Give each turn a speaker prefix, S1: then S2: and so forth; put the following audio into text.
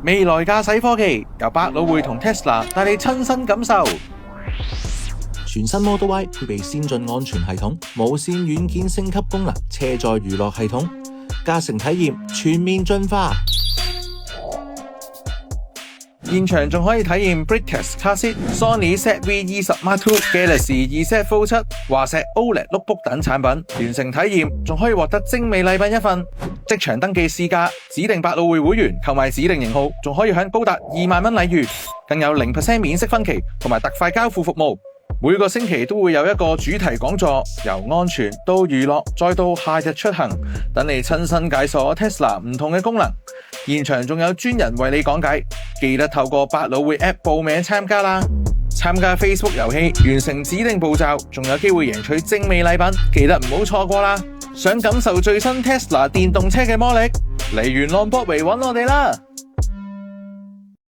S1: 未來駕駛科技由百老匯同 Tesla 帶你親身感受。
S2: 全新 Model Y 配備先進安全系統、無線軟件升級功能、車載娛樂系統，駕乘體驗全面進化。
S1: 現場仲可以體驗 Brightest Classic、Sony ZV-E10 Mark II、Galaxy Z Fold 7、華碩 OLED Notebook 等產品，完成體驗仲可以獲得精美禮品一份。即場登記試駕，指定百老匯會員購買指定型號，仲可以享高達2萬蚊禮遇，更有0% 免息分期同埋特快交付服務。每個星期都會有一個主題講座，由安全到娛樂再到夏日出行，等你親身解鎖 Tesla 唔同嘅功能。現場仲有專人為你講解，記得透過百老匯 App 報名參加啦！參加 Facebook 遊戲，完成指定步驟，仲有機會贏取精美禮品，記得唔好錯過啦！想感受最新 Tesla 電動車嘅魔力，嚟元朗 Broadway 揾我哋啦！